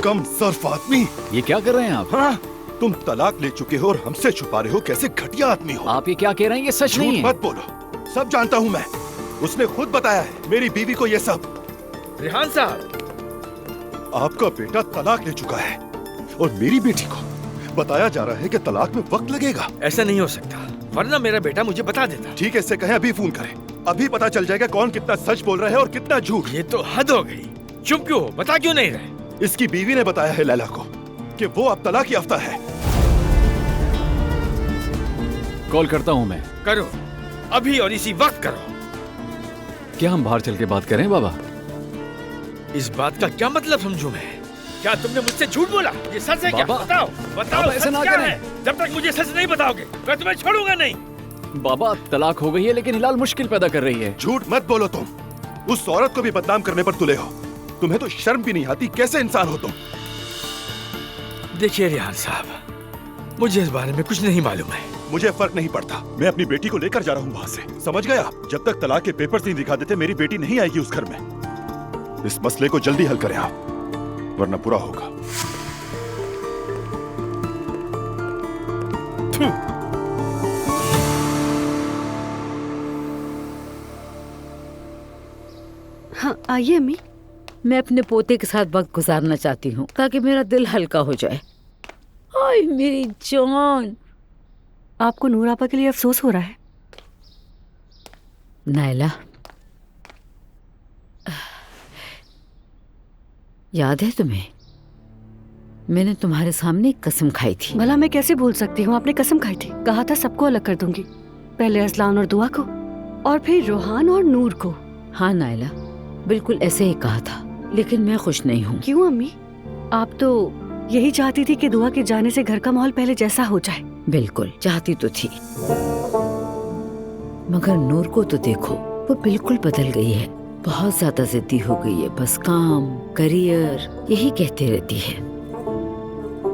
कम Surf आदमी। ये क्या कर रहे हैं आप? हाँ, तुम तलाक ले चुके हो और हमसे छुपा रहे हो। कैसे घटिया आदमी हो आप। ये क्या कह रहे हैं? ये सच नहीं है। मत बोलो, सब जानता हूँ मैं। उसने खुद बताया है मेरी बीवी को ये सब। रेहान साहब, आपका बेटा तलाक ले चुका है और मेरी बेटी को बताया जा रहा है कि तलाक में वक्त लगेगा। ऐसा नहीं हो सकता, वरना मेरा बेटा मुझे बता देता। ठीक है, इससे कहें अभी फोन करें। अभी पता चल जाएगा कौन कितना सच बोल रहा है और कितना झूठ। ये तो हद हो गई। चुप क्यों हो? बता क्यों नहीं रहे? इसकी बीवी ने बताया है लैला को कि वो अब तलाक याफ्ता है। कॉल करता हूँ मैं। करो, अभी और इसी वक्त करो। क्या हम बाहर चल के बात करें बाबा? इस बात का क्या मतलब समझूं मैं? क्या तुमने मुझसे झूठ बोला? ये सच है क्या? बाबा, बताओ, बताओ, बाबा, ऐसा सच ना क्या करें। है? जब तक मुझे सच नहीं बताओगे मैं तुम्हें छोड़ूंगा नहीं। बाबा, तलाक हो गई है लेकिन हिलाल मुश्किल पैदा कर रही है। झूठ मत बोलो तुम। उस औरत को भी बदनाम करने पर तुले हो। तुम्हें तो शर्म भी नहीं आती। कैसे इंसान हो तुम? देखिए रेहान साहब, मुझे इस बारे में कुछ नहीं मालूम है। मुझे फर्क नहीं पड़ता। मैं अपनी बेटी को लेकर जा रहा हूँ वहाँ से, समझ गया? जब तक तलाक के पेपर्स नहीं दिखा देते मेरी बेटी नहीं आएगी उस घर में। इस मसले को जल्दी हल करें आप, वरना बुरा होगा। हाँ, आइए अम्मी। मैं अपने पोते के साथ वक्त गुजारना चाहती हूँ ताकि मेरा दिल हल्का हो जाए। ओए मेरी जान। आपको नूर आपा के लिए अफसोस हो रहा है? नायला, याद है तुम्हें? मैंने तुम्हारे सामने एक कसम खाई थी। भला मैं कैसे भूल सकती हूँ? आपने कसम खाई थी, कहा था सबको अलग कर दूंगी। पहले असलान और दुआ को और फिर रोहान और नूर को। हाँ नायला, बिल्कुल ऐसे ही कहा था, लेकिन मैं खुश नहीं हूँ। क्यों अम्मी? आप तो यही चाहती थी कि दुआ के जाने से घर का माहौल पहले जैसा हो जाए। बिल्कुल चाहती तो थी, मगर नूर को तो देखो, वो बिल्कुल बदल गई है। बहुत ज्यादा जिद्दी हो गई है। बस काम, करियर यही कहते रहती है।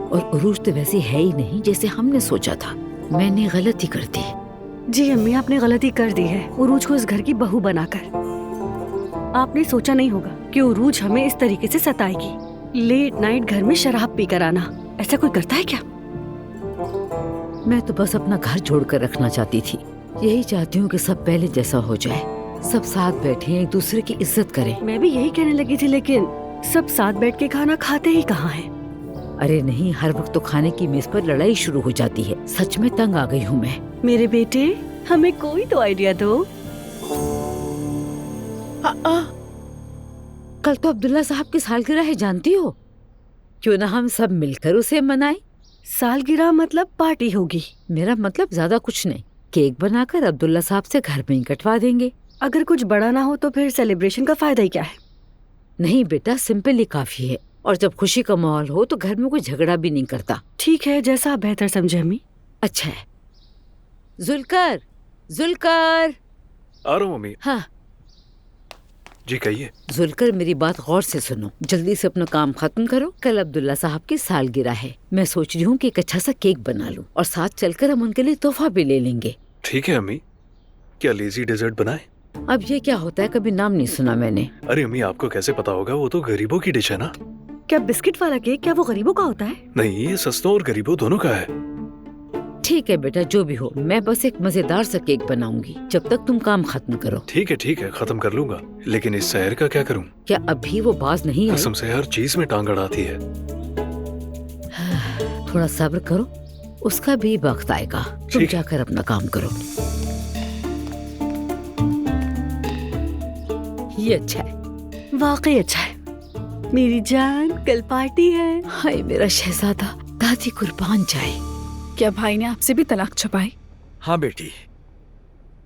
और उरूज तो वैसे है ही नहीं जैसे हमने सोचा था। मैंने गलती कर दी। जी अम्मी, आपने गलती कर दी है उरूज को इस घर की बहू बनाकर। आपने सोचा नहीं होगा कि उरूज हमें इस तरीके से सताएगी। लेट नाइट घर में शराब पीकर आना, ऐसा कोई करता है क्या? मैं तो बस अपना घर छोड़कर रखना चाहती थी। यही चाहती हूँ कि सब पहले जैसा हो जाए, सब साथ बैठे एक दूसरे की इज्जत करें। मैं भी यही कहने लगी थी, लेकिन सब साथ बैठ के खाना खाते ही कहाँ हैं? अरे नहीं, हर वक्त तो खाने की मेज पर लड़ाई शुरू हो जाती है। सच में तंग आ गई हूँ मैं। मेरे बेटे, हमें कोई तो आइडिया दो। कल तो अब्दुल्ला साहब की सालगिरह है, जानती हो? क्यों ना हम सब मिलकर उसे मनाएं? सालगिरह मतलब पार्टी होगी? मेरा मतलब ज्यादा कुछ नहीं, केक बनाकर अब्दुल्ला साहब से घर में ही कटवा देंगे। अगर कुछ बड़ा ना हो तो फिर सेलिब्रेशन का फायदा ही क्या है? नहीं बेटा, सिंपल ही काफी है। और जब खुशी का माहौल हो तो घर में कोई झगड़ा भी नहीं करता। ठीक है, जैसा आप बेहतर समझे अम्मी। अच्छा है। जुल्कर, जुल्कर। आ रहा हूँ मम्मी। हाँ जी कहिए। जुल्कर, मेरी बात गौर से सुनो। जल्दी से अपना काम खत्म करो। कल अब्दुल्ला साहब की सालगिरह है। मैं सोच रही हूँ कि एक अच्छा सा केक बना लूं और साथ चलकर हम उनके लिए तोहफा भी ले लेंगे। ठीक है अम्मी। क्या लेजी डेजर्ट बनाए? अब ये क्या होता है, कभी नाम नहीं सुना मैंने। अरे अम्मी, आपको कैसे पता होगा? वो तो गरीबों की डिश है ना। क्या बिस्किट वाला केक, क्या वो गरीबों का होता है? नहीं, ये सस्तों और गरीबों दोनों का है। ठीक है बेटा, जो भी हो, मैं बस एक मजेदार सा केक बनाऊंगी जब तक तुम काम खत्म करो। ठीक है, खत्म कर लूंगा। लेकिन इस शहर का क्या करूं? क्या अभी वो बाज नहीं आई? कसम से हर चीज में टांग अड़ाती है। थोड़ा सब्र करो, उसका भी वक्त आएगा। तुम ठीक। जाकर अपना काम करो। ये अच्छा है, वाकई अच्छा है। मेरी जान, कल पार्टी है। हाय मेरा शहजादा, दादी कुर्बान जाए। क्या भाई ने आपसे भी तलाक छुपाई? हाँ बेटी,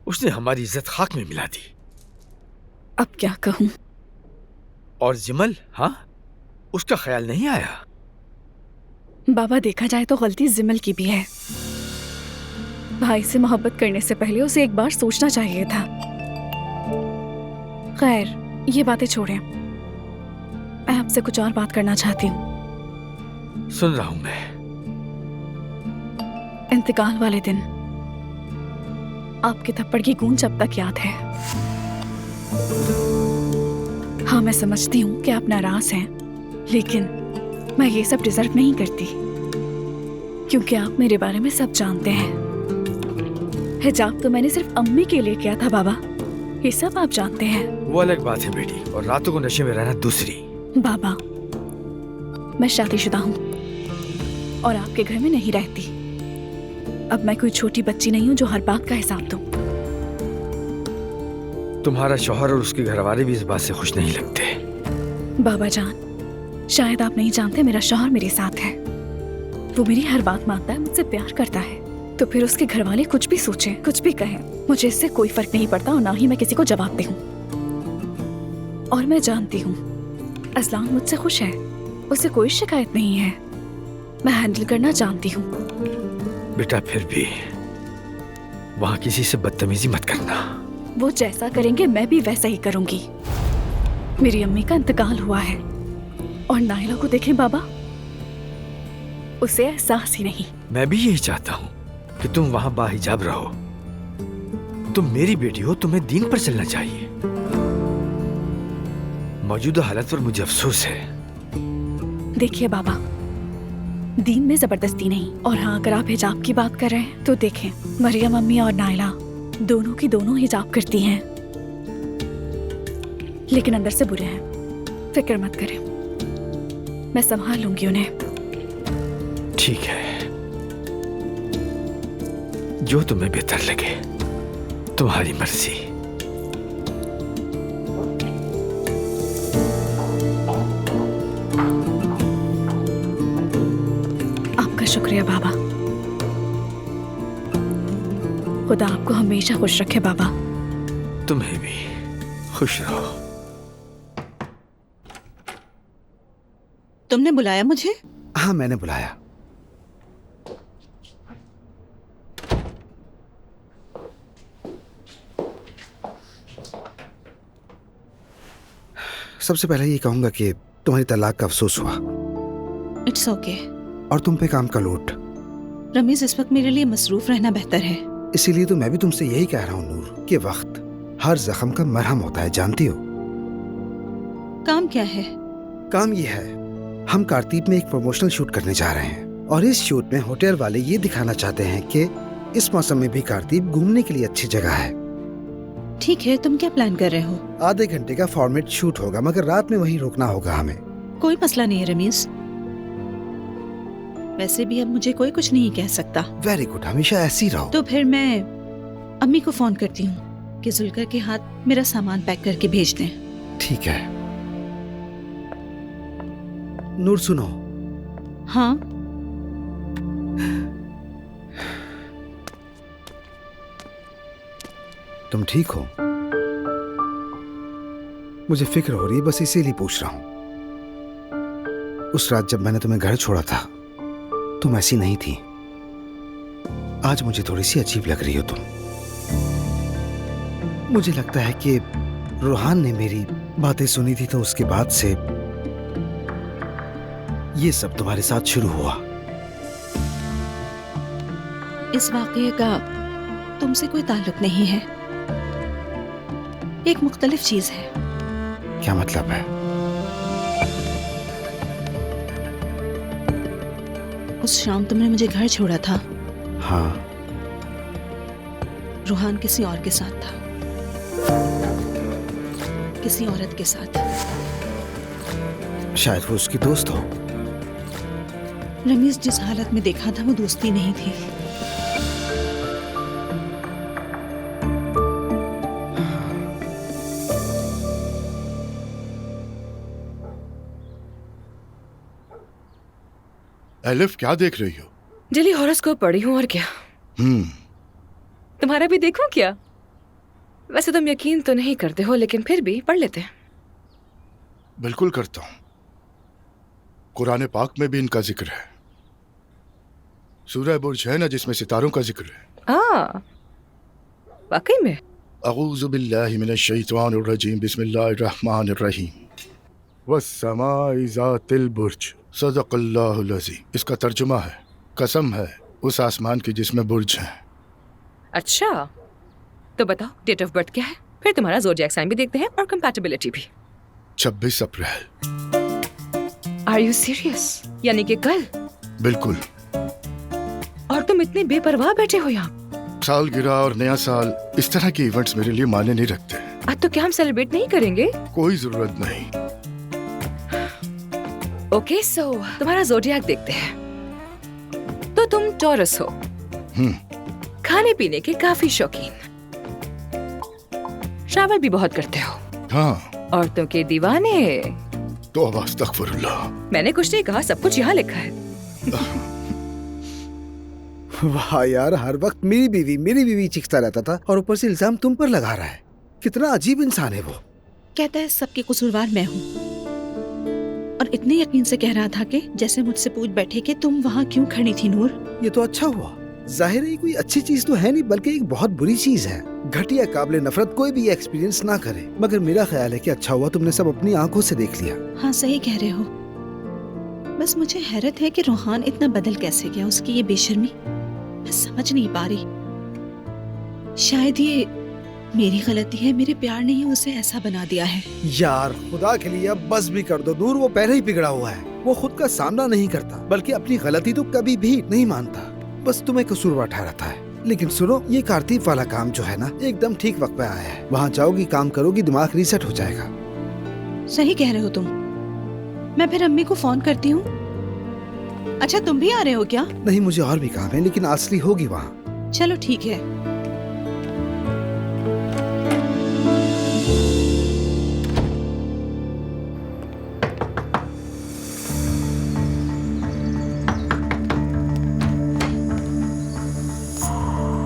उसने हमारी इज्जत खाक में मिला दी। अब क्या कहूँ? और जिमल, हाँ, उसका ख्याल नहीं आया? बाबा, देखा जाए तो गलती जिमल की भी है। भाई से मोहब्बत करने से पहले उसे एक बार सोचना चाहिए था। खैर, ये बातें छोड़ें, मैं आपसे कुछ और बात करना चाहती हूँ। सुन रहा हूँ मैं। इंतकाल वाले दिन आपके थप्पड़ की गूंज अब तक याद है। हाँ, मैं समझती हूँ कि आप नाराज हैं, लेकिन मैं ये सब डिजर्व नहीं करती, क्योंकि आप मेरे बारे में सब जानते हैं। हिजाब तो मैंने सिर्फ अम्मी के लिए किया था बाबा, ये सब आप जानते हैं। वो अलग बात है बेटी, और रातों को नशे में रहना दूसरी। बाबा, मैं शादीशुदा हूँ और आपके घर में नहीं रहती। अब मैं कोई छोटी बच्ची नहीं हूँ जो हर बात का हिसाब दूँ। तुम्हारा शौहर और उसके घरवाले भी इस बात से खुश नहीं लगते। बाबा जान, शायद आप नहीं जानते, मेरा शौहर मेरे साथ है। वो मेरी हर बात मानता है, मुझसे प्यार करता है। तो फिर उसके घर वाले कुछ भी सोचें, कुछ भी कहें, मुझे इससे कोई फर्क नहीं पड़ता और ना ही मैं किसी को जवाब दूं। और मैं जानती हूँ असलान मुझसे खुश है, उससे कोई शिकायत नहीं है। मैं हैंडल करना जानती हूँ। बेटा फिर भी वहाँ किसी से बदतमीजी मत करना। वो जैसा करेंगे मैं भी वैसा ही करूंगी। मेरी अम्मी का इंतकाल हुआ है और नायला को देखें बाबा, उसे एहसास ही नहीं। मैं भी यही चाहता हूँ कि तुम वहाँ बाहिजाब रहो। तुम मेरी बेटी हो, तुम्हें दीन पर चलना चाहिए। मौजूदा हालत पर मुझे अफसोस है। देखिए बाबा, दीन में जबरदस्ती नहीं। और हाँ, अगर आप हिजाब की बात कर रहे हैं तो देखें, मरियम अम्मी और नायला दोनों की दोनों हिजाब करती हैं, लेकिन अंदर से बुरे हैं। फिक्र मत करें, मैं संभाल लूंगी उन्हें। ठीक है, जो तुम्हें बेहतर लगे, तुम्हारी मर्जी। आपका शुक्रिया बाबा। खुदा आपको हमेशा खुश रखे बाबा। तुम्हें भी खुश रहो। तुमने बुलाया मुझे? हाँ, मैंने बुलाया। सबसे पहले ये कहूंगा कि तुम्हारी तलाक का अफसोस हुआ। It's okay. और तुम पे काम का लोड। रमीज, इस वक्त मेरे लिए मसरूफ रहना बेहतर है। इसीलिए तो मैं भी तुमसे यही कह रहा हूँ नूर, कि वक्त हर जख्म का मरहम होता है, जानती हो। काम क्या है? काम ये है, हम कारतीब में एक प्रमोशनल शूट करने जा रहे हैं और इस शूट में होटल वाले ये दिखाना चाहते हैं कि इस मौसम में भी कारतीब घूमने के लिए अच्छी जगह है। ठीक है, तुम क्या प्लान कर रहे हो? आधे घंटे का फॉर्मेट शूट होगा, मगर रात में वहीं रुकना होगा हमें। कोई मसला नहीं है रमीज। वैसे भी अब मुझे कोई कुछ नहीं कह सकता। वेरी गुड, हमेशा ऐसी रहो। तो फिर मैं अम्मी को फोन करती हूँ कि जुल्कर के हाथ मेरा सामान पैक करके भेज दें। ठीक है। नूर सुनो। हाँ? तुम ठीक हो? मुझे फिक्र हो रही है, बस इसीलिए पूछ रहा हूं। उस रात जब मैंने तुम्हें घर छोड़ा था, तुम ऐसी नहीं थी। आज मुझे थोड़ी सी अजीब लग रही हो तुम। मुझे लगता है कि रूहान ने मेरी बातें सुनी थी, तो उसके बाद से ये सब तुम्हारे साथ शुरू हुआ। इस वाकये का तुमसे कोई ताल्लुक नहीं है, एक मुख्तलिफ चीज है। क्या मतलब है? उस शाम तुमने मुझे घर छोड़ा था। हाँ। रूहान किसी और के साथ था, किसी औरत के साथ। शायद वो उसकी दोस्त हो। रमीज, जिस हालत में देखा था वो दोस्ती नहीं थी। एलिफ, क्या देख रही हो? डेली हॉरोस्कोप पढ़ी हूँ, और क्या। तुम्हारा भी देखूं क्या? वैसे तुम यकीन तो नहीं करते हो, लेकिन फिर भी पढ़ लेते हैं। बिल्कुल करता हूँ। कुरान पाक में भी इनका जिक्र है। सूरह बुर्ज है ना, जिसमें सितारों का जिक्र है। वाकई में? अऊज़ु बिल्लाहि मिनश शैतानिर रजीम, बिस्मिल्लाहिर रहमानिर रहीम। वस्समाइ ज़ातिल बुर्ज, सदक़ल्लाहुल अज़ीम। इसका तर्जुमा है, कसम है उस आसमान की जिसमें बुर्ज है। अच्छा, तो बताओ डेट ऑफ बर्थ क्या है, फिर तुम्हारा ज़ोडिएक साइन भी देखते हैं और कंपैटिबिलिटी भी। 26 अप्रैल। Are you serious? यानी कि कल? बिल्कुल। और तुम इतने बेपरवाह बैठे हो यहाँ? सालगिरह और नया साल इस तरह के इवेंट्स मेरे लिए मायने नहीं रखते। आज तो क्या हम सेलिब्रेट नहीं करेंगे? कोई जरूरत नहीं। ओके सो तुम्हारा ज़ोडिएक देखते हैं। तो तुम टॉरस हो, खाने पीने के काफी शौकीन, ट्रैवल भी बहुत करते हो, हाँ, औरतों के दीवाने। तौबा अस्तगफिरुल्लाह। मैंने कुछ नहीं कहा, सब कुछ यहाँ लिखा है। वाह यार, हर वक्त मेरी बीवी चीखता रहता था और ऊपर से इल्जाम तुम पर लगा रहा है। कितना अजीब इंसान है वो। कहता है सबकी कसूरवार मैं हूँ, और इतने यकीन से कह रहा था कि जैसे मुझसे पूछ बैठे कि तुम वहाँ क्यों खड़ी थी नूर। ये तो अच्छा हुआ। जाहिर है कोई अच्छी चीज तो है नहीं, बल्कि एक बहुत बुरी चीज है। घटिया काबिले नफरत कोई भी एक्सपीरियंस ना करे, मगर मेरा ख्याल है कि अच्छा हुआ तुमने सब अपनी आंखों से देख लिया। हाँ सही कह रहे हो। बस मुझे हैरत है कि रोहान इतना बदल कैसे गया। उसकी ये बेशर्मी मैं समझ नहीं पा रही। शायद ये मेरी गलती है, मेरे प्यार ने ही उसे ऐसा बना दिया है। यार खुदा के लिए अब बस भी कर दो नूर, वो पहले ही बिगड़ा हुआ है। वो खुद का सामना नहीं करता, बल्कि अपनी गलती तो कभी भी नहीं मानता, बस तुम्हें कसूरवार ठहराता है। लेकिन सुनो, ये कारतीब वाला काम जो है ना, एकदम ठीक वक्त पे आया है। वहाँ जाओगी, काम करोगी, दिमाग रीसेट हो जाएगा। सही कह रहे हो तुम। मैं फिर अम्मी को फोन करती हूँ। अच्छा तुम भी आ रहे हो क्या? नहीं, मुझे और भी काम है, लेकिन असली होगी वहाँ। चलो ठीक है।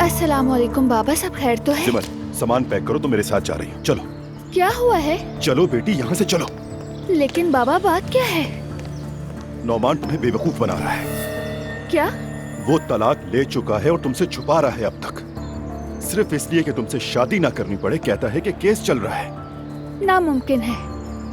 अस्सलाम वालेकुम बाबा, सब खैर तो है? सिमर, सामान पैक करो तो मेरे साथ जा रही हूँ। चलो। क्या हुआ है? चलो बेटी, यहाँ से चलो। लेकिन बाबा बात क्या है? नौमान तुम्हें बेवकूफ बना रहा है। क्या? वो तलाक ले चुका है और तुमसे छुपा रहा है अब तक, सिर्फ इसलिए कि तुमसे शादी ना करनी पड़े। कहता है कि केस चल रहा है। नामुमकिन है,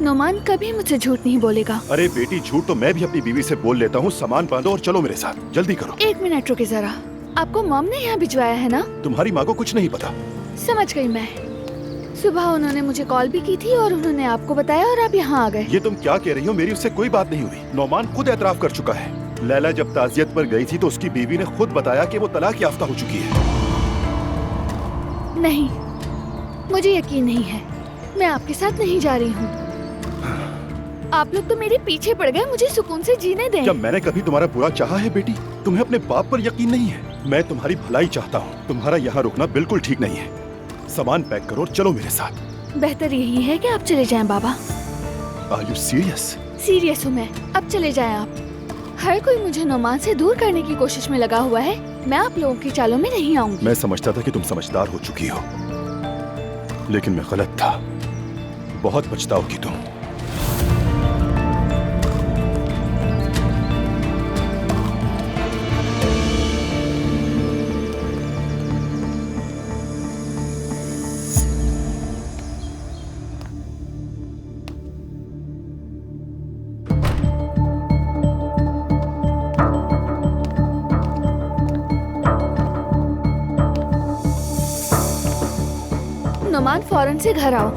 नौमान कभी मुझसे झूठ नहीं बोलेगा। अरे बेटी, झूठ तो मैं भी अपनी बीवी से बोल लेता हूँ। सामान बांधो और चलो मेरे साथ, जल्दी करो। 1 मिनट रुके जरा। आपको मॉम ने यहाँ भिजवाया है ना? तुम्हारी माँ को कुछ नहीं पता। समझ गई मैं। सुबह उन्होंने मुझे कॉल भी की थी और उन्होंने आपको बताया और आप यहाँ आ गए। ये तुम क्या कह रही हो? मेरी उससे कोई बात नहीं हुई। नौमान खुद एतराफ कर चुका है। लैला जब ताजियत पर गई थी तो उसकी बीवी ने खुद बताया कि वो तलाक याफ्ता हो चुकी है। नहीं, मुझे यकीन नहीं है। मैं आपके साथ नहीं जा रही हूँ। आप लोग तो मेरे पीछे पड़ गए। मुझे सुकून से जीने दें। क्या मैंने कभी तुम्हारा बुरा चाहा है बेटी? तुम्हें अपने बाप पर यकीन नहीं है? मैं तुम्हारी भलाई चाहता हूँ। तुम्हारा यहाँ रुकना बिल्कुल ठीक नहीं है। सामान पैक करो और चलो मेरे साथ। बेहतर यही है कि आप चले जाएं बाबा। Are you serious? सीरियस हूँ मैं। अब चले जाएं आप। हर कोई मुझे नौमान से दूर करने की कोशिश में लगा हुआ है। मैं आप लोगों की चालों में नहीं आऊंगी। मैं समझता था कि तुम समझदार हो चुकी हो, लेकिन मैं गलत था। बहुत पछताओगी तुम। नौमान फौरन से घर आओ।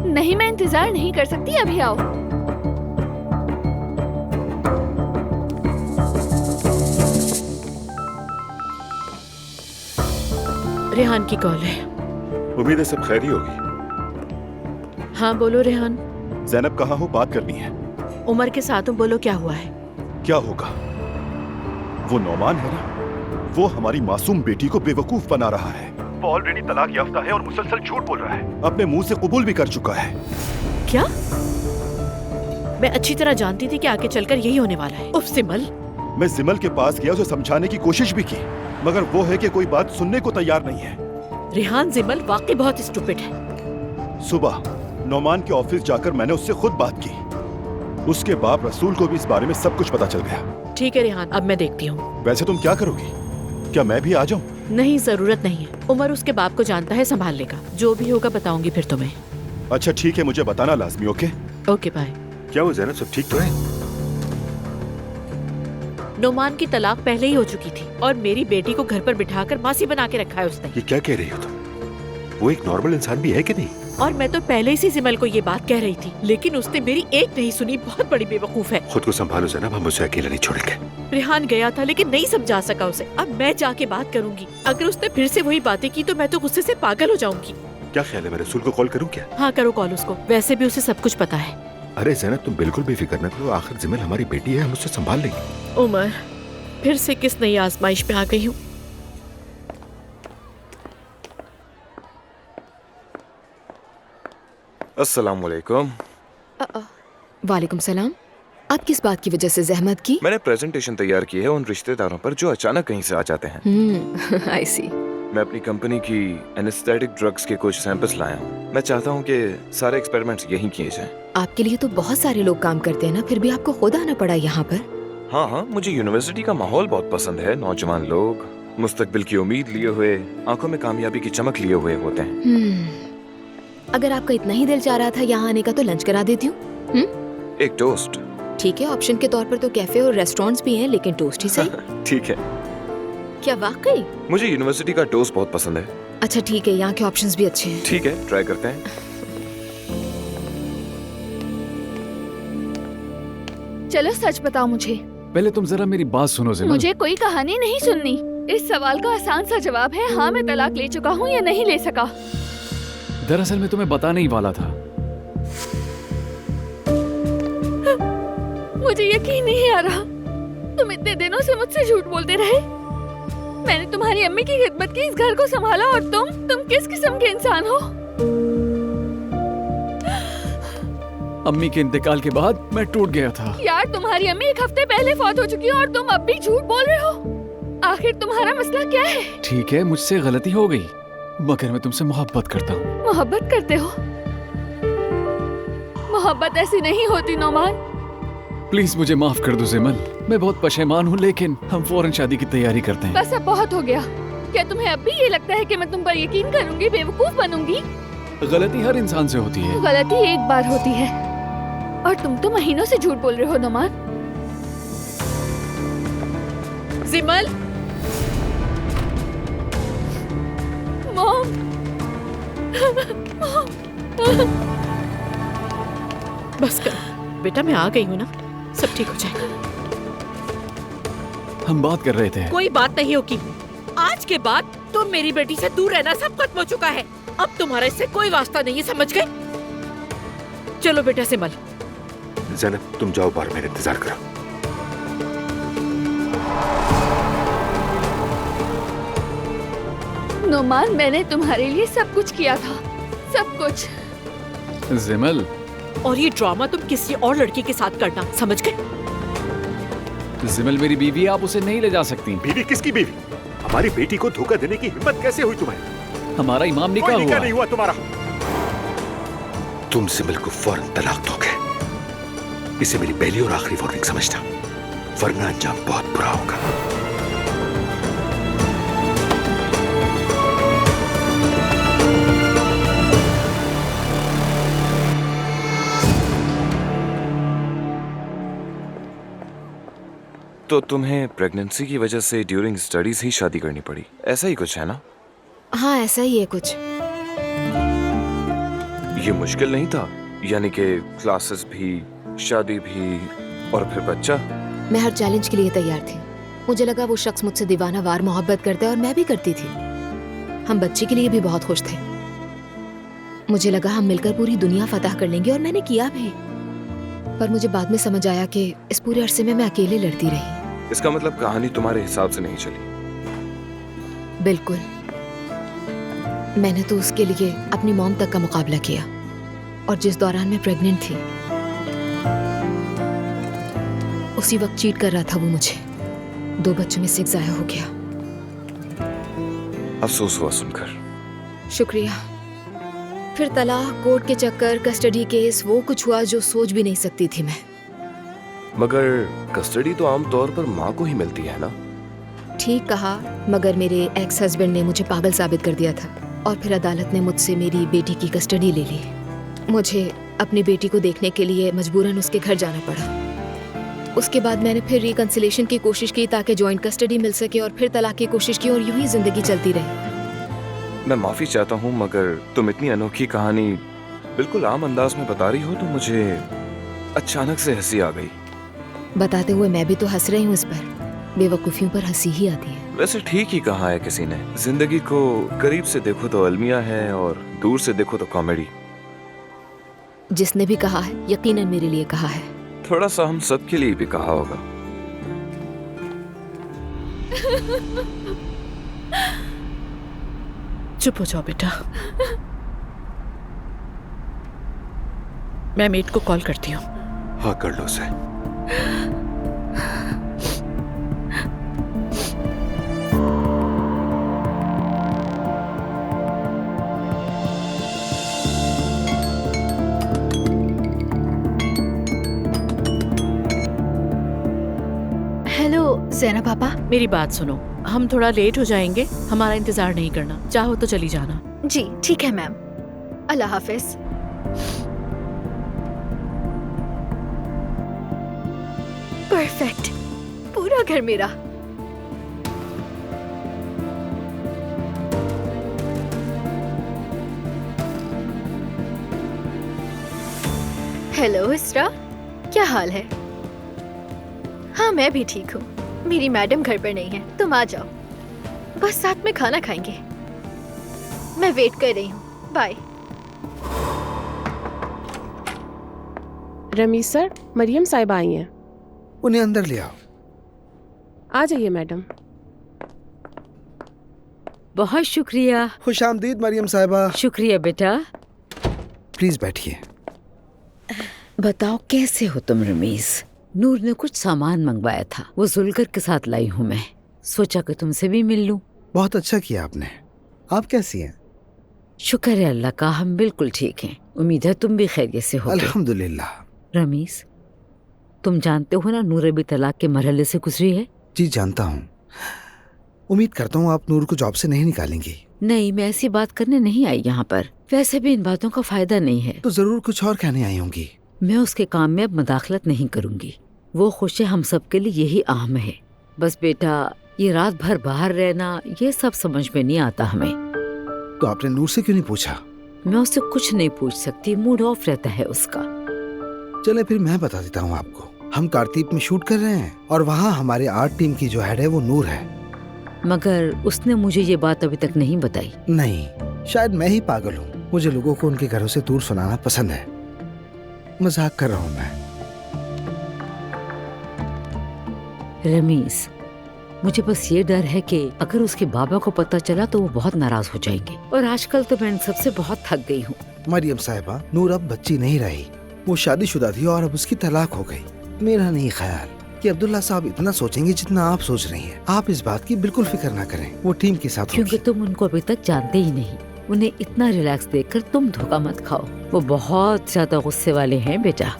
नहीं, मैं इंतजार नहीं कर सकती। अभी आओ। रेहान की कॉल है। उम्मीद है सब खैरी होगी। हाँ बोलो रेहान। ज़ैनब कहाँ हो? बात करनी है। उमर के साथ हूँ, बोलो क्या हुआ है? क्या होगा? वो नौमान है ना, वो हमारी मासूम बेटी को बेवकूफ बना रहा है। वो ऑलरेडी तलाक याफ्ता है और मुसलसल झूठ बोल रहा है। अपने मुंह से कबूल भी कर चुका है। क्या? मैं अच्छी तरह जानती थी कि आगे चलकर यही होने वाला है। उफ सिमल। मैं जिमल के पास गया, उसे समझाने की कोशिश भी की, मगर वो है कि कोई बात सुनने को तैयार नहीं है। रेहान, जिमल वाकई बहुत स्टूपिड है। सुबह नौमान के ऑफिस जाकर मैंने उससे खुद बात की। उसके बाप रसूल को भी इस बारे में सब कुछ पता चल गया। ठीक है रेहान, अब मैं देखती हूँ। वैसे तुम क्या करोगी? क्या मैं भी आ जाऊँ? नहीं, जरूरत नहीं है। उमर उसके बाप को जानता है, संभाल लेगा। जो भी होगा बताऊंगी फिर तुम्हें। अच्छा ठीक है, मुझे बताना लाजमी। Okay okay bye. क्या वो ज़ैनब सब ठीक तो है? नौमान की तलाक पहले ही हो चुकी थी और मेरी बेटी को घर पर बिठाकर मासी बना के रखा है उसने। ये क्या कह रही हो तुम? वो एक नॉर्मल इंसान भी है कि नहीं? और मैं तो पहले ही से जिमल को ये बात कह रही थी, लेकिन उसने मेरी एक नहीं सुनी। बहुत बड़ी बेवकूफ है। खुद को संभालो जनाब, हम उसे अकेला नहीं छोड़ेंगे। रेहान गया था लेकिन नहीं समझा सका उसे। अब मैं जाके बात करूंगी। अगर उसने फिर से वही बातें की तो मैं तो गुस्से से पागल हो जाऊंगी। क्या ख्याल है, मैं रसूल को कॉल करूं क्या? हाँ करो कॉल उसको, वैसे भी उसे सब कुछ पता है। अरे जैनब तुम बिल्कुल बेफिक्र न करो, आखिर जिमल हमारी बेटी है, हम उससे संभाल लेंगे। उमर, फिर से किस नई आजमाइश पे आ गई हूँ। अस्सलाम वालेकुम। वालेकुम सलाम। आप किस बात की वजह से जहमत की? मैंने प्रेजेंटेशन तैयार की है उन रिश्तेदारों पर जो अचानक कहीं से आ जाते हैं। आई सी। मैं अपनी कंपनी की एनेस्थेटिक ड्रग्स के कुछ सैंपल्स लाया हूँ। मैं चाहता हूँ कि सारे एक्सपेरिमेंट्स यहीं किए जाएं। आपके लिए तो बहुत सारे लोग काम करते हैं ना, फिर भी आपको खुद आना पड़ा यहाँ पर। हाँ, मुझे यूनिवर्सिटी का माहौल बहुत पसंद है। नौजवान लोग मुस्तकबिल की उम्मीद लिए हुए, आंखों में कामयाबी की चमक लिए हुए होते हैं। अगर आपका इतना ही दिल चाह रहा था यहाँ आने का तो लंच करा देती हूँ। एक टोस्ट। ठीक है, ऑप्शन के तौर पर तो कैफे और रेस्टोरेंट्स भी हैं, लेकिन टोस्ट ही सही। ठीक है। क्या वाकई? मुझे यूनिवर्सिटी का टोस्ट बहुत पसंद है। अच्छा ठीक है, यहाँ के ऑप्शंस भी अच्छे हैं। ठीक है, ट्राई करते हैं। चलो सच बताओ मुझे। पहले तुम जरा मेरी बात सुनो जिमल। मुझे कोई कहानी नहीं सुननी। इस सवाल का आसान सा जवाब है हाँ, मैं तलाक ले चुका हूँ या नहीं ले सका। दरअसल मैं तुम्हें बताने ही वाला था। मुझे यकीन नहीं आ रहा, तुम इतने दिनों से मुझसे झूठ बोलते रहे। मैंने तुम्हारी अम्मी की खिदमत की, इस घर को संभाला, और तुम किस किस्म के इंसान हो? अम्मी के इंतकाल के बाद मैं टूट गया था। यार तुम्हारी अम्मी एक हफ्ते पहले फौत हो चुकी है और तुम अब भी झूठ बोल रहे हो। आखिर तुम्हारा मसला क्या है? ठीक है, मुझसे गलती हो गई, मगर मैं तुमसे मोहब्बत करता हूँ। मोहब्बत करते हो? मोहब्बत ऐसी नहीं होती नौमान। प्लीज मुझे माफ कर दो जिमल, मैं बहुत पशेमान हूँ, लेकिन हम फौरन शादी की तैयारी करते हैं। बस अब बहुत हो गया। क्या तुम्हें अब भी ये लगता है कि मैं तुम पर यकीन करूंगी, बेवकूफ बनूंगी? गलती हर इंसान से होती है। गलती एक बार होती है और तुम तो महीनों से झूठ बोल रहे हो नौमान। जिमल, मॉम, बस कर बेटा, मैं आ गई हूँ ना, सब ठीक हो जाएगा। हम बात कर रहे थे। कोई बात नहीं होगी। आज के बाद तुम मेरी बेटी से दूर रहना सब खत्म हो चुका है। अब तुम्हारा इससे कोई वास्ता नहीं है, समझ गए? चलो बेटा सिमल। ज़ैनब तुम जाओ, बाहर मेरा इंतजार करो। नोमान, मैंने तुम्हारे लिए सब कुछ किया था, सब कुछ। जिमल, और ये ड्रामा तुम किसी और लड़की के साथ करना, समझ गए? जिमल मेरी बीवी है, आप उसे नहीं ले जा सकती। बीवी? किसकी बीवी? हमारी बेटी को धोखा देने की हिम्मत कैसे हुई तुम्हें? हमारा इमाम निकाह हुआ। नहीं हुआ तुम्हारा। तुम जिमल को फौरन तलाक दोगे। इसे मेरी पहली और आखिरी वार्निंग समझना, वरना अंजाम बहुत बुरा होगा। तो तुम्हें प्रेगनेंसी की वजह से ड्यूरिंग स्टडीज ही शादी करनी पड़ी, ऐसा ही कुछ है ना? हाँ ऐसा ही है कुछ। ये मुश्किल नहीं था, यानी कि क्लासेस भी, शादी भी और फिर बच्चा? मैं हर चैलेंज के लिए तैयार थी। मुझे लगा वो शख्स मुझसे दीवाना वार मोहब्बत करता है और मैं भी करती थी। हम बच्चे के लिए भी बहुत खुश थे। मुझे लगा हम मिलकर पूरी दुनिया फतह कर लेंगे और मैंने किया भी। पर मुझे बाद में समझ आया कि इस पूरे अरसे में मैं अकेले लड़ती रही। इसका मतलब कहानी तुम्हारे हिसाब से नहीं चली? बिल्कुल। मैंने तो उसके लिए अपनी मॉम तक का मुकाबला किया, और जिस दौरान मैं प्रेग्नेंट थी उसी वक्त चीट कर रहा था वो मुझे। 2 बच्चों में से एक जाया हो गया। अफसोस हुआ सुनकर। शुक्रिया। फिर तलाक, कोर्ट के चक्कर, कस्टडी केस, वो कुछ हुआ जो सोच भी नहीं सकती थी मैं। मगर कस्टडी तो आमतौर पर माँ को ही मिलती है ना? ठीक कहा, मगर मेरे एक्स हस्बैंड ने मुझे पागल साबित कर दिया था और फिर अदालत ने मुझसे मेरी बेटी की कस्टडी ले ली। मुझे अपनी बेटी को देखने के लिए मजबूरन उसके घर जाना पड़ा। उसके बाद मैंने फिर रिकंसिलेशन की कोशिश की ताकि जॉइंट कस्टडी मिल सके, और फिर तलाक की कोशिश की, और यूं ही जिंदगी चलती रही। मैं माफी चाहता हूँ, मगर तुम इतनी अनोखी कहानी बिल्कुल आम अंदाज में बता रही हो तो मुझे अचानक से हंसी आ गई। बताते हुए मैं भी तो हंस रही हूँ इस पर। बेवकूफियों पर हंसी ही आती है। वैसे ठीक ही कहा है किसी ने, जिंदगी को करीब से देखो तो अलमिया है और दूर से देखो तो कॉमेडी। जिसने भी कहा है यकीनन मेरे लिए कहा है। थोड़ा सा हम सब के लिए भी कहा होगा। चुप हो जाओ बेटा। मैं मेट को कॉल करती हूँ। हाँ कर लो उसे। हेलो ज़ैना पापा। मेरी बात सुनो, हम थोड़ा लेट हो जाएंगे, हमारा इंतजार नहीं करना। चाहो तो चली जाना। जी ठीक है मैम, अल्लाह हाफिज। परफेक्ट, पूरा घर मेरा। हेलो इसरा, क्या हाल है? हाँ मैं भी ठीक हूँ। मेरी मैडम घर पर नहीं है, तुम आ जाओ, बस साथ में खाना खाएंगे। मैं वेट कर रही हूँ, बाय। रमीज सर, मरियम साहिबा आई हैं। उन्हें अंदर ले आओ। आ जाइए मैडम। बहुत शुक्रिया। खुश आमदीद मरियम साहिबा। शुक्रिया बेटा। प्लीज बैठिए। बताओ कैसे हो तुम रमीज? नूर ने कुछ सामान मंगवाया था, वो जुलकर के साथ लाई हूँ मैं। सोचा कि तुमसे भी मिल लूं। बहुत अच्छा किया आपने। आप कैसी हैं? शुक्र है अल्लाह का, हम बिल्कुल ठीक हैं। उम्मीद है तुम भी खैरियत से हो। अल्हम्दुलिल्लाह। रमीज, तुम जानते हो ना नूर अभी तलाक के मरहले से गुजरी है। जी जानता हूँ। उम्मीद करता हूँ आप नूर को जॉब से नहीं निकालेंगी। नहीं, मैं ऐसी बात करने नहीं आई यहाँ पर। वैसे भी इन बातों का फायदा नहीं है। तो जरूर कुछ और कहने आई होंगी। मैं उसके काम में अब मदाखलत नहीं करूंगी। वो खुश है, हम सब के लिए यही अहम है। बस बेटा, ये रात भर बाहर रहना, ये सब समझ में नहीं आता हमें। तो आपने नूर से क्यों नहीं पूछा? मैं उससे कुछ नहीं पूछ सकती, मूड ऑफ रहता है उसका। चले फिर मैं बता देता हूँ आपको। हम कारतीब में शूट कर रहे हैं और वहाँ हमारे आर्ट टीम की जो हेड है वो नूर है। मगर उसने मुझे ये बात अभी तक नहीं बताई। नहीं, शायद मैं ही पागल हूँ। मुझे लोगों को उनके घरों से दूर सुनाना पसंद है। मजाक कर रहा हूँ मैं। रमीज, मुझे बस ये डर है कि अगर उसके बाबा को पता चला तो वो बहुत नाराज हो जाएंगे। और आजकल तो मैं इन सबसे बहुत थक गई हूँ। मरियम साहिबा, नूर अब बच्ची नहीं रही। वो शादीशुदा थी और अब उसकी तलाक हो गई। मेरा नहीं ख्याल कि अब्दुल्ला साहब इतना सोचेंगे जितना आप सोच रही हैं। आप इस बात की बिल्कुल फिक्र ना करें, वो टीम के साथ क्योंकि तुम उनको अभी तक जानते ही नहीं। उन्हें इतना रिलैक्स देखकर तुम धोखा मत खाओ। वो बहुत ज्यादा गुस्से वाले हैं बेटा।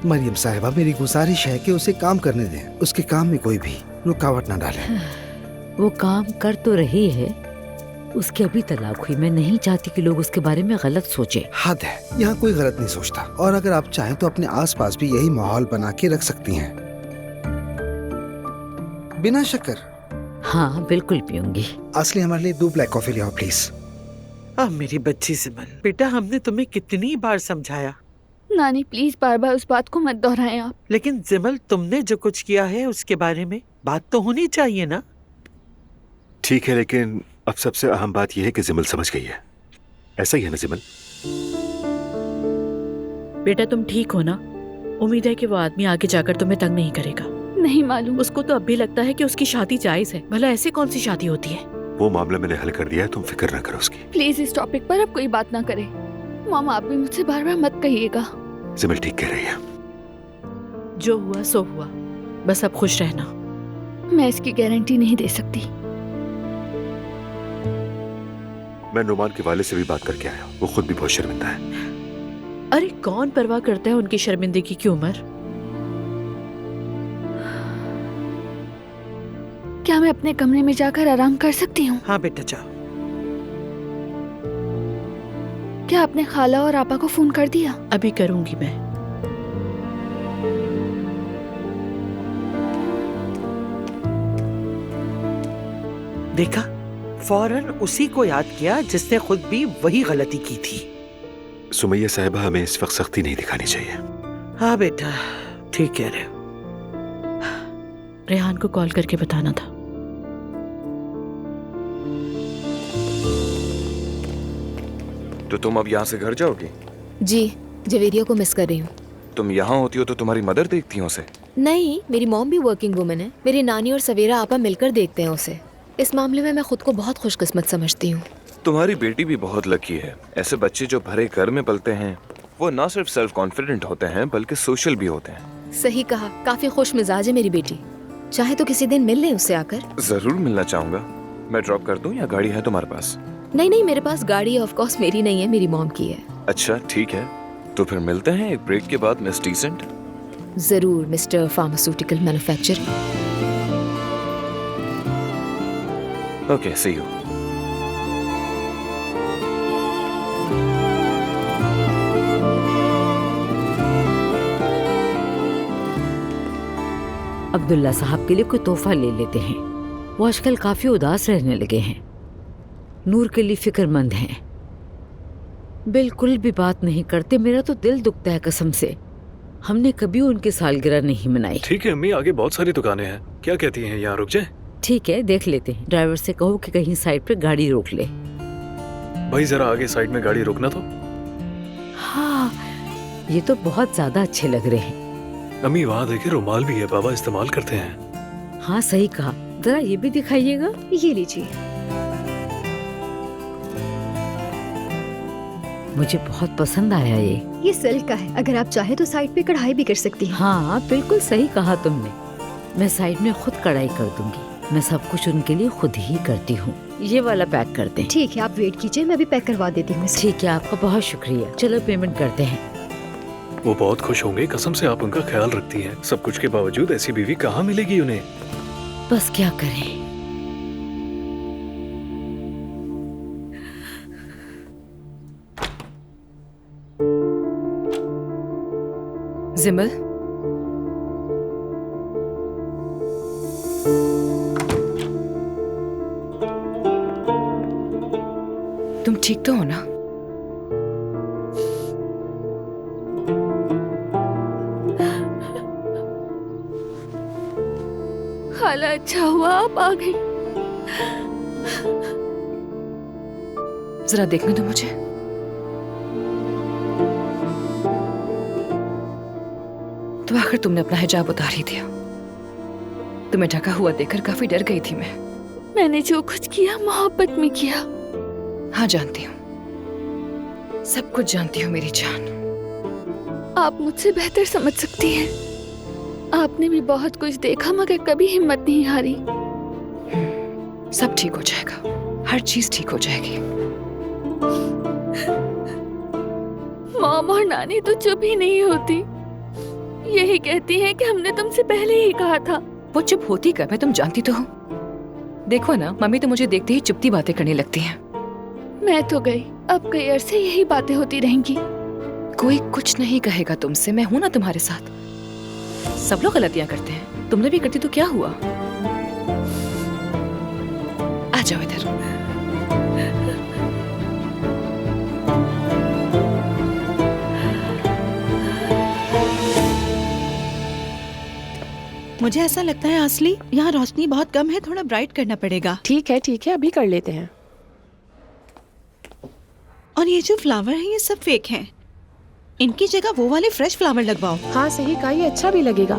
मरियम साहिबा, मेरी गुजारिश है कि उसे काम करने दें। उसके काम में कोई भी रुकावट ना डालें। वो काम कर तो रही है, उसकी अभी तलाक हुई। मैं नहीं चाहती कि लोग उसके बारे में गलत सोचे। हद है, यहाँ कोई गलत नहीं सोचता। और अगर आप चाहें तो अपने आसपास भी यही माहौल बना के रख सकती हैं, बिना शक्कर। हाँ बिल्कुल पीऊंगी। असली हमारे लिए 2 ब्लैक कॉफी ले आओ प्लीज। अब मेरी बच्ची जिमल, बेटा हमने तुम्हें कितनी बार समझाया। नानी प्लीज बार बार उस बात को मत दोहराएं आप। लेकिन जिमल, तुमने जो कुछ किया है उसके बारे में बात तो होनी चाहिए ना। ठीक है, लेकिन अब सबसे अहम बात यह है कि जिमल समझ गई है। ऐसा ही है ना जिमल? बेटा तुम ठीक हो ना? उम्मीद है कि वो आदमी आगे जाकर तुम्हें तंग नहीं करेगा। नहीं मालूम। उसको तो अब भी लगता है कि उसकी शादी जायज है। भला ऐसी कौन सी शादी होती है? वो मामला मैंने हल कर दिया है, तुम फिक्र ना करो उसकी। प्लीज इस टॉपिक पर अब कोई बात ना करे। मामा आप भी मुझसे बार बार मत कहिएगा। जिमल ठीक कह रही है। जो हुआ सो हुआ, बस अब खुश रहना। मैं इसकी गारंटी नहीं दे सकती। मैं नुमान के वाले से भी बात करके आया, वो खुद भी बहुत शर्मिंदा है। अरे कौन परवाह करता है उनकी शर्मिंदगी की उम्र। क्या मैं अपने कमरे में जाकर आराम कर सकती हूँ? हाँ बेटा जाओ। क्या आपने खाला और आपा को फोन कर दिया? अभी करूंगी मैं। देखा, फौरन उसी को याद किया जिसने खुद भी वही गलती की थी। सुमैया साहिबा, हमें इस वक्त सख्ती नहीं दिखानी चाहिए। हाँ बेटा, ठीक कह रहे हो। रेहान को कॉल करके बताना था। तो तुम अब यहाँ से घर जाओगी? जी, जवेरिया को मिस कर रही हूँ। तुम यहाँ होती हो तो तुम्हारी मदर देखती हो उसे? नहीं, मेरी मॉम भी वर्किंग वुमन है। मेरी नानी और सवेरा आपा मिलकर देखते हैं उसे। इस मामले में मैं खुद को बहुत खुशकिस्मत समझती हूँ। तुम्हारी बेटी भी बहुत लकी है। ऐसे बच्चे जो भरे घर में पलते हैं वो न सिर्फ सेल्फ कॉन्फिडेंट होते हैं बल्कि सोशल भी होते हैं। सही कहा, काफी खुश मिजाज है मेरी बेटी। चाहे तो किसी दिन मिल लें उससे आकर। जरूर मिलना चाहूंगा। मैं ड्रॉप कर दूं या गाड़ी है तुम्हारे पास? नहीं, मेरे पास गाड़ी है। ऑफ कोर्स मेरी नहीं है, मेरी मॉम की है। अच्छा ठीक है, तो फिर मिलते हैं एक ब्रेक के बाद मिस डिसेंट। जरूर mister pharmaceutical manufacture. Okay, see you. Abdullah साहब के लिए कोई तोहफा ले लेते हैं। वो आजकल काफी उदास रहने लगे हैं। नूर के लिए फिक्रमंद हैं। बिल्कुल भी बात नहीं करते। मेरा तो दिल दुखता है कसम से। हमने कभी उनकी सालगिरह नहीं मनाई। ठीक है अम्मी, आगे बहुत सारी दुकानें हैं। क्या कहती हैं, यहाँ रुक जाए? ठीक है, देख लेते हैं। ड्राइवर से कहो कि कहीं साइड पे गाड़ी रोक ले। भाई जरा आगे साइड में गाड़ी रोकना तो। हाँ, ये तो बहुत ज्यादा अच्छे लग रहे हैं। अम्मी वहाँ देखे, रुमाल भी है, बाबा इस्तेमाल करते हैं। हाँ सही कहा। जरा ये भी दिखाइएगा। ये लीजिए। मुझे बहुत पसंद आया ये। ये सिल्क का है। अगर आप चाहे तो साइड पे कढ़ाई भी कर सकती हैं। हाँ बिल्कुल सही कहा तुमने। मैं साइड में खुद कढ़ाई कर दूंगी। मैं सब कुछ उनके लिए खुद ही करती हूँ। ये वाला पैक करते हैं। ठीक है, आप वेट कीजिए, मैं भी पैक करवा देती हूँ। ठीक है, आपका बहुत शुक्रिया। चलो पेमेंट करते हैं। वो बहुत खुश होंगे, कसम से आप उनका ख्याल रखती हैं। सब कुछ के बावजूद ऐसी बीवी कहाँ मिलेगी उन्हें। बस क्या करें। जिमल, तुम ठीक तो हो ना? खाला, अच्छा हुआ आप आ गई। जरा देखने दो मुझे। तो आखिर तुमने अपना हिजाब उतार ही दिया। तुम्हें ढका हुआ देखकर काफी डर गई थी मैं। मैंने जो कुछ किया मोहब्बत में किया। हाँ जानती हूँ, सब कुछ जानती हूँ मेरी जान। आप मुझसे बेहतर समझ सकती हैं। आपने भी बहुत कुछ देखा मगर कभी हिम्मत नहीं हारी। सब ठीक हो जाएगा, हर चीज ठीक हो जाएगी। मॉम और नानी तो चुप ही नहीं होती। यही कहती हैं कि हमने तुमसे पहले ही कहा था। वो चुप होती कब है, तुम जानती तो हो। देखो ना, मम्मी तो मुझे देखते ही चुपती बातें करने लगती हैं। मैं तो गई, अब कई अरसे यही बातें होती रहेंगी। कोई कुछ नहीं कहेगा तुमसे, मैं हूं ना तुम्हारे साथ। सब लोग गलतियां करते हैं, तुमने भी करती तो क्या हुआ। आ जाओ इधर। मुझे ऐसा लगता है असली यहाँ रोशनी बहुत कम है, थोड़ा ब्राइट करना पड़ेगा। ठीक है, अभी कर लेते हैं। और ये जो फ्लावर हैं ये सब फेक हैं। इनकी जगह वो वाले फ्रेश फ्लावर लगवाओ। हाँ सही कहा, ये अच्छा भी लगेगा।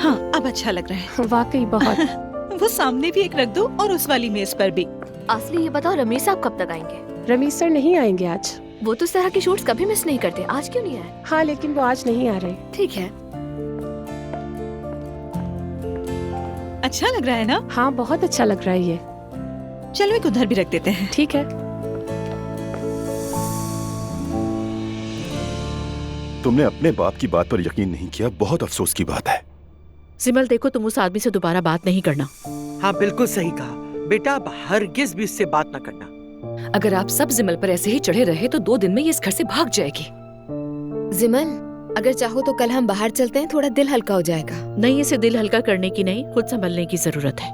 हाँ अब अच्छा लग रहा है। वाकई बहुत। वो सामने भी एक रख दो और उस वाली मेज पर भी। असली ये बताओ, रमेश साहब कब तक आएंगे? रमेश सर नहीं आएंगे आज। वो तो इस तरह के शूट्स कभी मिस नहीं करते। आज क्यों नहीं आए? हाँ लेकिन वो आज नहीं आ रहे। ठीक है। अच्छा लग रहा है ना? हाँ बहुत अच्छा लग रहा है ये। चलो एक उधर भी रख देते हैं। ठीक है। तुमने अपने बाप की बात पर यकीन नहीं किया, बहुत अफसोस की बात है। सिमल देखो, तुम उस आदमी से दोबारा बात नहीं करना। हाँ बिल्कुल सही कहा बेटा, अब हरगिज भी इससे बात ना करना। अगर आप सब जिमल पर ऐसे ही चढ़े रहे तो 2 दिन में ये इस घर से भाग जाएगी। जिमल, अगर चाहो तो कल हम बाहर चलते हैं, थोड़ा दिल हल्का हो जाएगा। नहीं, इसे दिल हल्का करने की नहीं, खुद संभलने की जरूरत है।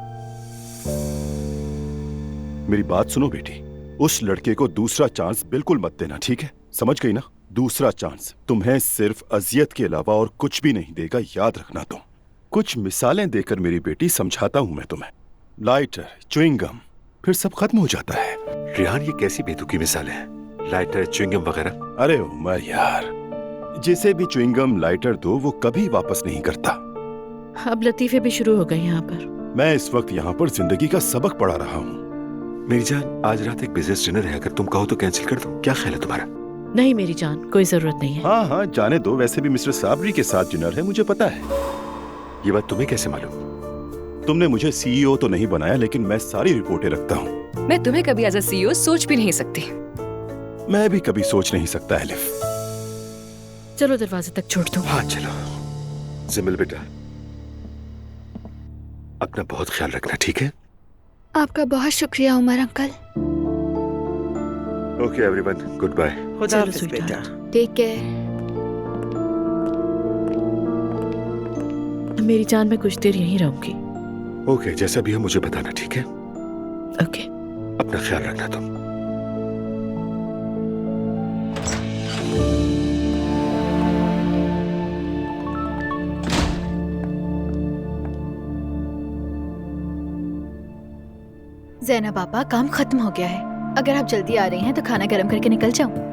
मेरी बात सुनो बेटी, उस लड़के को दूसरा चांस बिल्कुल मत देना, ठीक है? समझ गई ना? दूसरा चांस तुम्हें सिर्फ अजियत के अलावा और कुछ भी नहीं देगा, याद रखना तुम। कुछ मिसालें देकर मेरी बेटी समझाता हूं मैं तुम्हें। लाइटर, च्युइंगम, फिर सब खत्म हो जाता है। रिहान, ये कैसी बेतुकी मिसालें हैं? लाइटर, च्युइंगम वगैरह? अरे उमर यार, जिसे भी च्युइंगम लाइटर दो वो कभी वापस नहीं करता। अब लतीफे भी शुरू हो गए यहाँ पर। मैं इस वक्त यहाँ पर जिंदगी का सबक पढ़ा रहा हूँ। मेरी जान, आज रात एक बिजनेस डिनर है, अगर तुम कहो तो कैंसिल कर दो। क्या ख्याल है तुम्हारा? नहीं मेरी जान, कोई जरूरत नहीं है। हाँ हाँ, जाने दो। वैसे भी मिस्टर साबरी के साथ डिनर है, मुझे पता है। ये बात तुम्हें कैसे मालूम? तुमने मुझे सीईओ तो नहीं बनाया, लेकिन मैं सारी रिपोर्टें रखता हूँ। मैं तुम्हें कभी एज अ सीईओ सोच भी नहीं सकती। मैं भी कभी सोच नहीं सकता एलिफ। चलो दरवाजे तक छोड़ दो। हाँ चलो। जिमिल बेटा, अपना बहुत ख्याल रखना, ठीक है? आपका बहुत शुक्रिया Umar uncle. Okay everyone, good bye. खुदा हाफिज़ बेटा। Take care. मेरी जान, मैं कुछ देर यहीं रहूंगी। ओके, जैसा भी हो मुझे बताना, ठीक है? ओके। अपना ख्याल रखना तुम। ज़ैनब पापा, काम खत्म हो गया है। अगर आप जल्दी आ रही हैं तो खाना गर्म करके निकल जाऊं।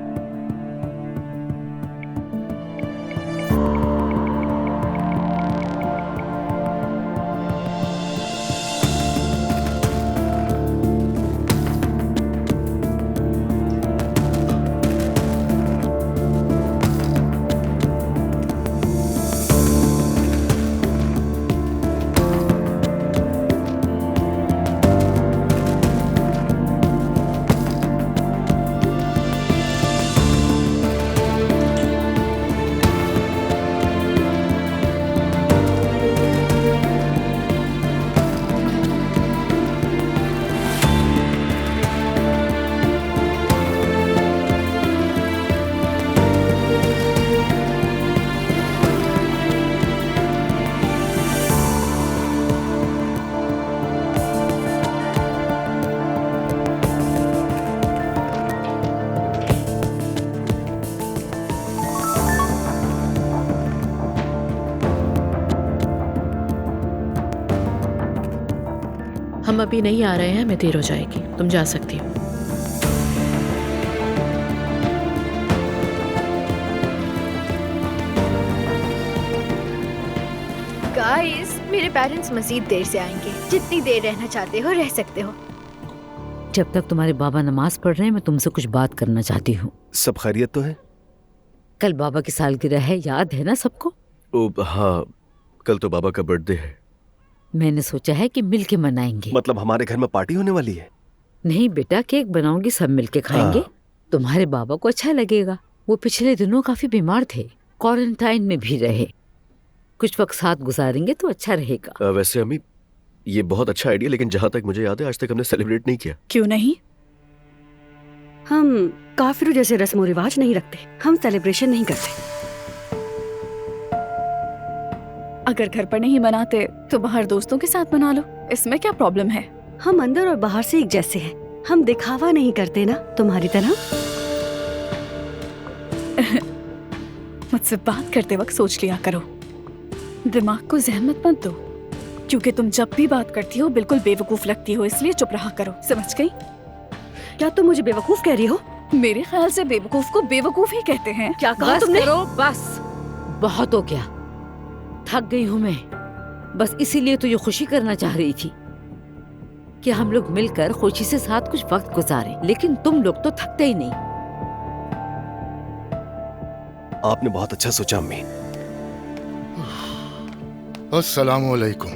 हम अभी नहीं आ रहे हैं, हमें देर हो जाएगी, तुम जा सकती हो। गाइस, मेरे पेरेंट्स मजीद देर से आएंगे। जितनी देर रहना चाहते हो रह सकते हो। जब तक तुम्हारे बाबा नमाज पढ़ रहे हैं, मैं तुमसे कुछ बात करना चाहती हूँ। सब खैरियत तो है? कल बाबा की सालगिरह है, याद है ना सबको? ओ हाँ, कल तो बाबा का बर्थडे है। मैंने सोचा है कि मिलके मनाएंगे। मतलब हमारे घर में पार्टी होने वाली है? नहीं बेटा, केक बनाऊंगी, सब मिलके खाएंगे। तुम्हारे बाबा को अच्छा लगेगा। वो पिछले दिनों काफी बीमार थे, क्वारंटाइन में भी रहे। कुछ वक्त साथ गुजारेंगे तो अच्छा रहेगा। वैसे अम्मी, ये बहुत अच्छा आइडिया, लेकिन जहाँ तक मुझे याद है आज तक हमने सेलिब्रेट नहीं किया। क्यों नहीं? हम काफिरों जैसे रस्म रिवाज नहीं रखते, हम सेलिब्रेशन नहीं करते। अगर घर पर नहीं मनाते तो बाहर दोस्तों के साथ मना लो, इसमें क्या प्रॉब्लम है? हम अंदर और बाहर से एक जैसे हैं, हम दिखावा नहीं करते ना तुम्हारी तरह। मुझसे बात करते वक्त सोच लिया करो, दिमाग को जहमत मत दो, क्योंकि तुम जब भी बात करती हो बिल्कुल बेवकूफ लगती हो, इसलिए चुप रहा करो, समझ गई? क्या तुम मुझे बेवकूफ कह रही हो? मेरे ख्याल से बेवकूफ को बेवकूफ ही कहते हैं। क्या कहा तुमने? करो बस, बहुत हो गया, थक गई हूँ मैं। बस इसीलिए तो ये खुशी करना चाह रही थी कि हम लोग मिलकर खुशी से साथ कुछ वक्त गुजारें, लेकिन तुम लोग तो थकते ही नहीं। आपने बहुत अच्छा सोचा अम्मी। अस्सलामुअलैकुम।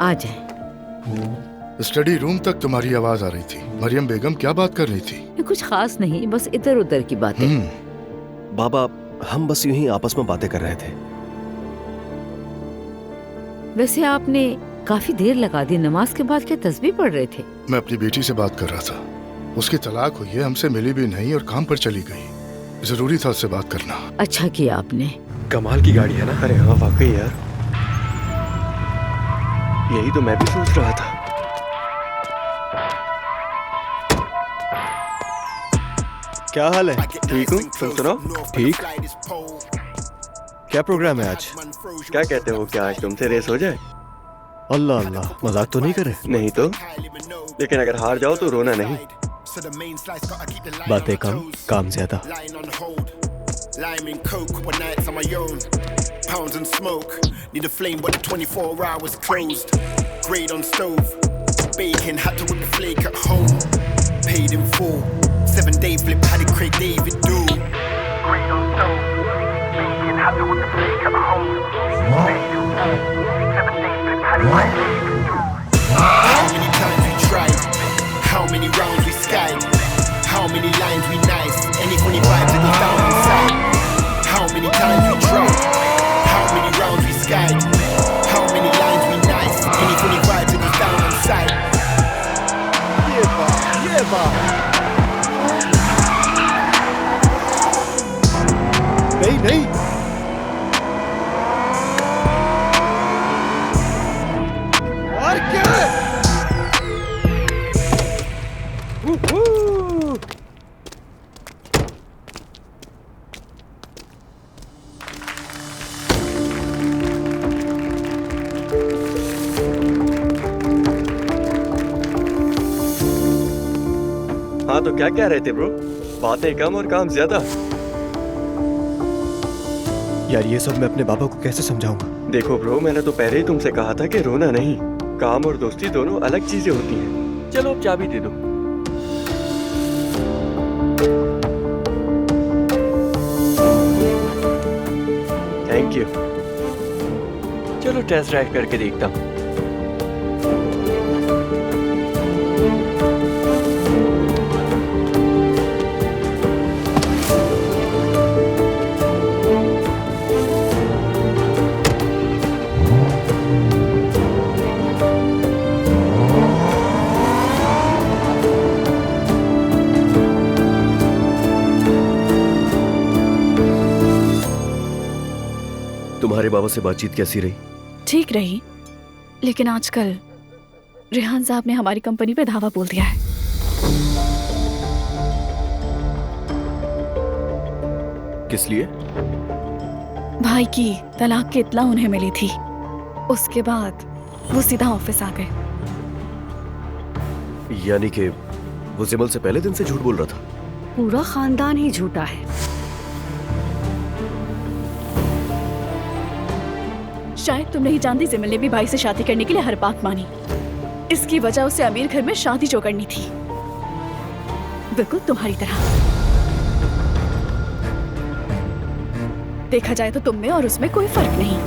आ जाए। स्टडी रूम तक तुम्हारी आवाज आ रही थी। मरियम बेगम क्या बात कर रही थी? कुछ खास नहीं, बस इधर उधर की बातें। बाबा, हम बस यूं ही आपस में बातें कर रहे थे। वैसे आपने काफी देर लगा दी, नमाज के बाद क्या तस्बीह पढ़ रहे थे? मैं अपनी बेटी से बात कर रहा था, उसकी तलाक हुई है, हमसे मिली भी नहीं और काम पर चली गई। जरूरी था उससे बात करना। अच्छा किया आपने। कमाल की गाड़ी है ना? अरे हाँ वाकई यार, यही तो मैं भी सोच रहा था। क्या हाल है? ठीक हूँ, तुम सुनाओ? ठीक। क्या प्रोग्राम है आज? क्या कहते हो, क्या आज तुमसे रेस हो जाए? अल्लाह अल्लाह, मजाक तो नहीं करे? नहीं तो, लेकिन अगर हार जाओ तो रोना नहीं। बातें कम, काम ज्यादा। Lime and coke, one nights on my own. Pounds and smoke. Need a flame, but the 24 hours closed. Grade on stove. Bacon, had to whip the flake at home. Paid in full. 7-day flip, had it Craig David do. Grade on stove. Bacon, had to whip the flake at home. Paid in full. 7-day flip, had it Craig David do. How many times we tried? How many rounds we skied? How many lines we nice? Any funny vibes that goes down inside? How many times we tried? How many rounds we skied? How many lines we nice? Any funny vibes that goes down inside? Yeah, Bob. नहीं नहीं, और क्या? हाँ तो क्या कह रहे थे ब्रो? बातें कम और काम ज्यादा। यार ये सब मैं अपने बाबा को कैसे समझाऊंगा? देखो ब्रो, मैंने तो पहले ही तुमसे कहा था कि रोना नहीं। काम और दोस्ती दोनों अलग चीजें होती हैं। चलो अब चाबी दे दो। Thank you. चलो टेस्ट ड्राइव करके देखता हूँ। तुम्हारे बाबा से बातचीत कैसी रही? ठीक रही, लेकिन आजकल रेहान साहब ने हमारी कंपनी पे धावा बोल दिया है। किस लिए? भाई की तलाक की इत्तला उन्हें मिली थी, उसके बाद वो सीधा ऑफिस आ गए। यानी कि वो जिमल से पहले दिन से झूठ बोल रहा था? पूरा खानदान ही झूठा है। शायद तुम नहीं जानती, जिमल ने भी भाई से शादी करने के लिए हर बात मानी। इसकी वजह उसे अमीर घर में शादी जो करनी थी, बिल्कुल तुम्हारी तरह। देखा जाए तो तुम में और उसमें कोई फर्क नहीं।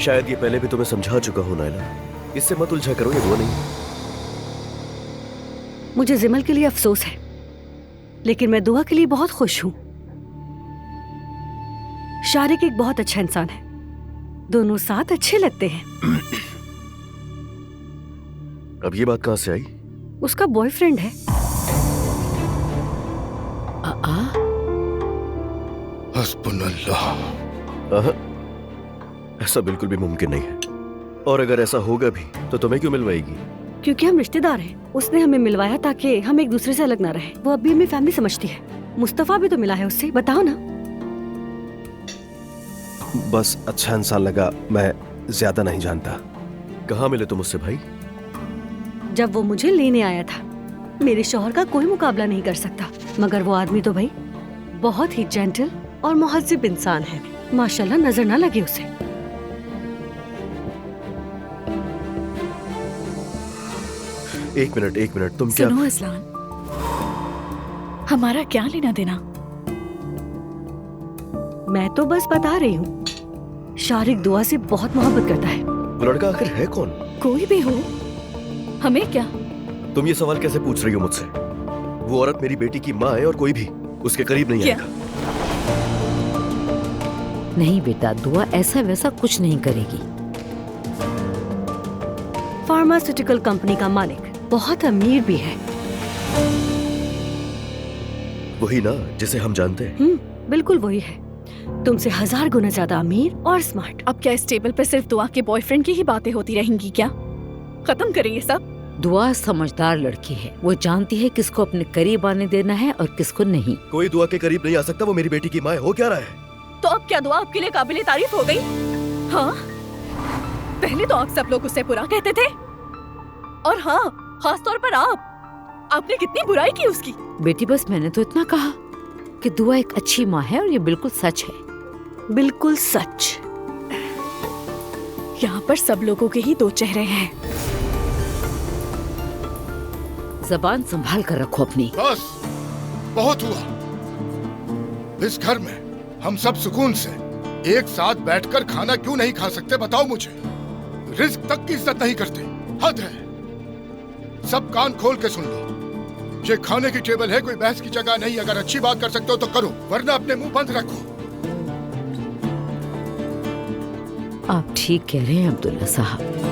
शायद ये पहले भी तुम्हें समझा चुका हूं नायला, इससे मत उलझा करो, ये वो नहीं। मुझे जिमल के लिए अफसोस है, लेकिन मैं दुआ के लिए बहुत खुश हूँ। शारिक एक बहुत अच्छा इंसान है, दोनों साथ अच्छे लगते हैं। अब ये बात कहाँ से आई? उसका बॉयफ्रेंड है। हस्बुनल्लाह। ऐसा बिल्कुल भी मुमकिन नहीं है, और अगर ऐसा होगा भी तो तुम्हें क्यों मिलवाएगी? क्योंकि हम रिश्तेदार हैं। उसने हमें मिलवाया ताकि हम एक दूसरे से अलग ना रहे। वो अभी हमें फैमिली समझती है। मुस्तफा भी तो मिला है उससे, बताओ ना। बस अच्छा इंसान लगा, मैं ज्यादा नहीं जानता। कहाँ मिले तुम उससे भाई? जब वो मुझे लेने आया था। मेरे शौहर का कोई मुकाबला नहीं कर सकता, मगर वो आदमी तो भाई बहुत ही जेंटल और मुहज्जिब इंसान है। माशाल्लाह, नजर ना लगे उसे। एक मिनट, तुम क्या? सुनो असलान, हमारा क्या लेना देना? मैं तो बस बता रही हूँ, शारिक दुआ से बहुत मोहब्बत करता है। वो लड़का आखिर है कौन? कोई भी हो, हमें क्या? तुम ये सवाल कैसे पूछ रही हो मुझसे? वो औरत मेरी बेटी की माँ है और कोई भी उसके करीब नहीं आएगा। नहीं बेटा, दुआ ऐसा वैसा कुछ नहीं करेगी। फार्मास्यूटिकल कंपनी का मालिक, बहुत अमीर भी है। वही ना जिसे हम जानते हैं। बिल्कुल वही है, तुमसे 1000 गुना ज्यादा अमीर और स्मार्ट। अब क्या इस टेबल पर सिर्फ दुआ के बॉयफ्रेंड की ही बातें होती रहेंगी क्या? खत्म करें ये सब। दुआ समझदार लड़की है, वो जानती है किसको अपने करीब आने देना है और किसको नहीं। कोई दुआ के करीब नहीं आ सकता, वो मेरी बेटी की माँ है। हो क्या रहा है? तो अब क्या दुआ आपके लिए काबिले तारीफ हो गई? हाँ, पहले तो आप सब लोग उससे बुरा कहते थे, और हाँ, खास तौर पर आपने कितनी बुराई की उसकी। बेटी बस मैंने तो इतना कहा कि दुआ एक अच्छी माँ है, और ये बिल्कुल सच है। बिल्कुल सच। यहाँ पर सब लोगों के ही दो चेहरे हैं। जबान संभाल कर रखो अपनी। बस बहुत हुआ। इस घर में हम सब सुकून से एक साथ बैठकर खाना क्यों नहीं खा सकते, बताओ मुझे। रिस्क तक की इज्जत नहीं करते, हद है। सब कान खोल के सुन लो, ये खाने की टेबल है, कोई बहस की जगह नहीं। अगर अच्छी बात कर सकते हो तो करो, वरना अपने मुंह बंद रखो। आप ठीक कह रहे हैं अब्दुल्ला साहब।